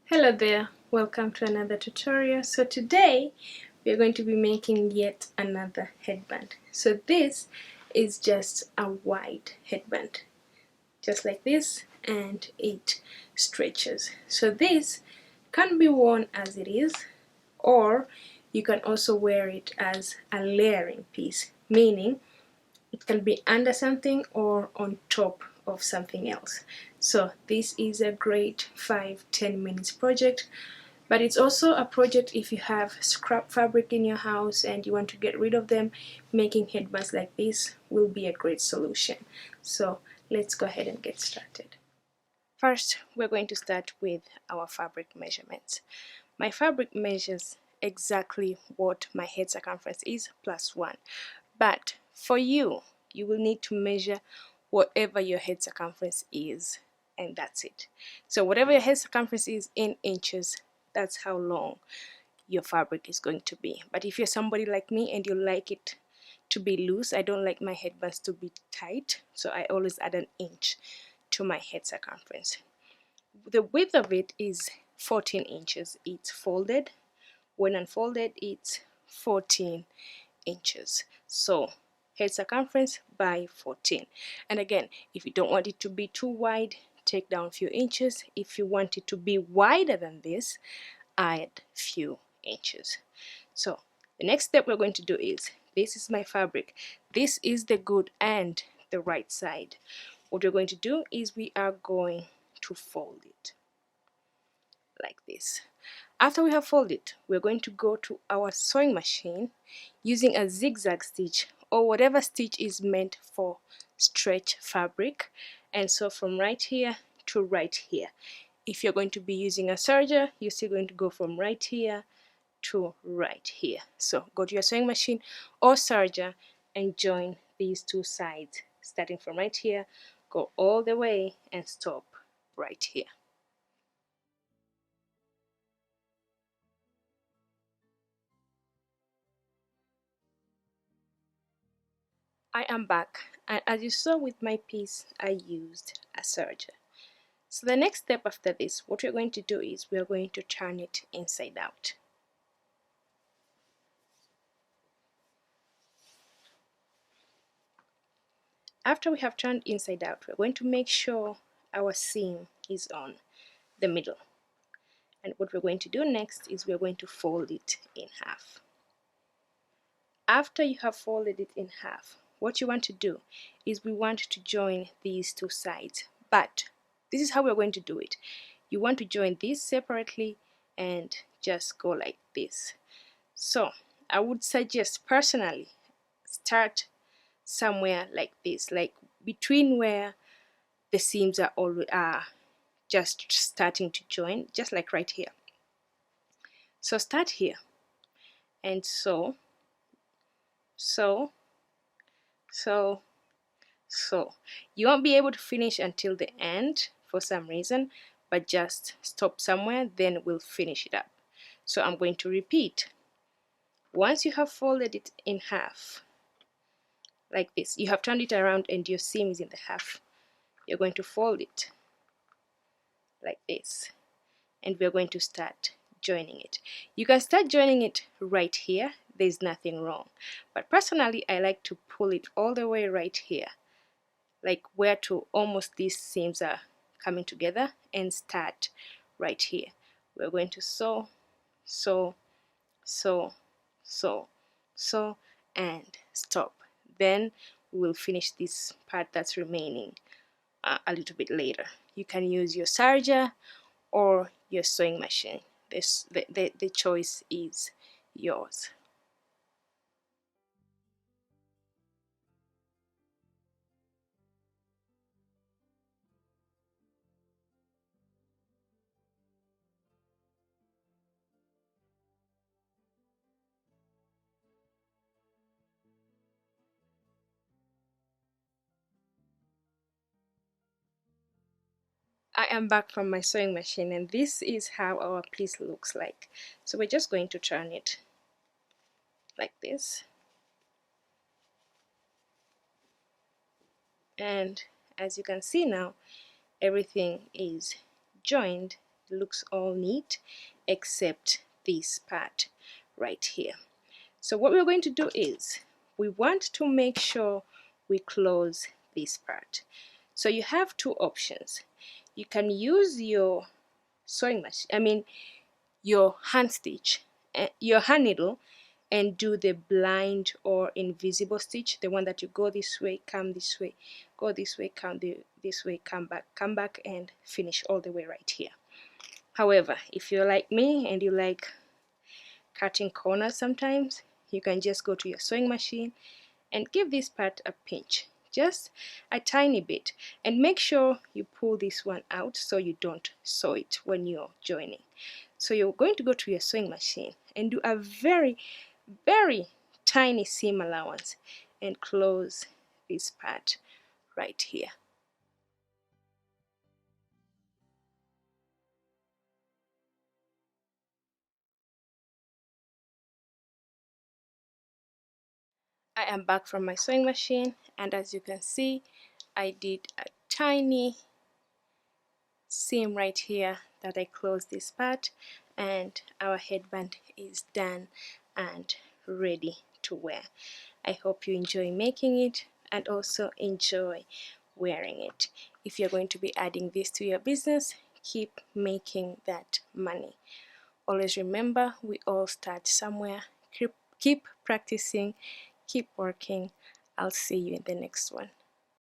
Hello there, welcome to another tutorial. So today we are going to be making yet another headband. So this is just a wide headband, just like this, and it stretches. So this can be worn as it is, or you can also wear it as a layering piece, meaning it can be under something or on top of something else. So this is a great 5-10 minutes project, but it's also a project if you have scrap fabric in your house and you want to get rid of them. Making headbands like this will be a great solution. So let's go ahead and get started. First, we're going to start with our fabric measurements. My fabric measures exactly what my head circumference is plus 1. But for you, you will need to measure whatever your head circumference is, and that's it. So whatever your head circumference is in inches, that's how long your fabric is going to be. But if you're somebody like me and you like it to be loose, I don't like my headbands to be tight, so I always add an inch to my head circumference. The width of it is 14 inches. It's folded. When unfolded, it's 14 inches. So head circumference by 14. And again, if you don't want it to be too wide, take down a few inches. If you want it to be wider than this, add few inches. So the next step we're going to do is, this is my fabric. This is the good and the right side. What we're going to do is we are going to fold it like this. After we have folded it, we're going to go to our sewing machine using a zigzag stitch or whatever stitch is meant for stretch fabric, and sew from right here to right here. If you're going to be using a serger, you're still going to go from right here to right here. So go to your sewing machine or serger and join these two sides, starting from right here, go all the way and stop right here. I am back, and as you saw with my piece, I used a serger. So the next step after this, what we're going to do is we're going to turn it inside out. After we have turned inside out, we're going to make sure our seam is on the middle. And what we're going to do next is we're going to fold it in half. After you have folded it in half, what you want to do is we want to join these two sides. But this is how we're going to do it. You want to join these separately and just go like this. So I would suggest personally, start somewhere like this, like between where the seams are just starting to join, just like right here. So start here and sew. You won't be able to finish until the end for some reason, but just stop somewhere, then we'll finish it up. So I'm going to repeat. Once you have folded it in half like this, you have turned it around and your seam is in the half, you're going to fold it like this, and we're going to start joining it. You can start joining it right here, there's nothing wrong, but personally I like to pull it all the way right here, like where to almost these seams are coming together, and start right here. We're going to sew, and stop. Then we'll finish this part that's remaining a little bit later. You can use your serger or your sewing machine. The choice is yours. I am back from my sewing machine, and this is how our piece looks like. So we're just going to turn it like this, and as you can see now, everything is joined It looks all neat except this part right here. So what we're going to do is we want to make sure we close this part. So you have two options. You can use your sewing machine, your hand stitch, your hand needle, and do the blind or invisible stitch, the one that you go this way, come this way, go this way, come this way, come back, and finish all the way right here. However, if you're like me and you like cutting corners sometimes, you can just go to your sewing machine and give this part a pinch, just a tiny bit, and make sure you pull this one out so you don't sew it when you're joining. So you're going to go to your sewing machine and do a very, very tiny seam allowance and close this part right here. I am back from my sewing machine, and as you can see, I did a tiny seam right here that I closed this part, and our headband is done and ready to wear. I hope you enjoy making it and also enjoy wearing it. If you're going to be adding this to your business, keep making that money. Always remember, we all start somewhere. Keep practicing, keep working. I'll see you in the next one.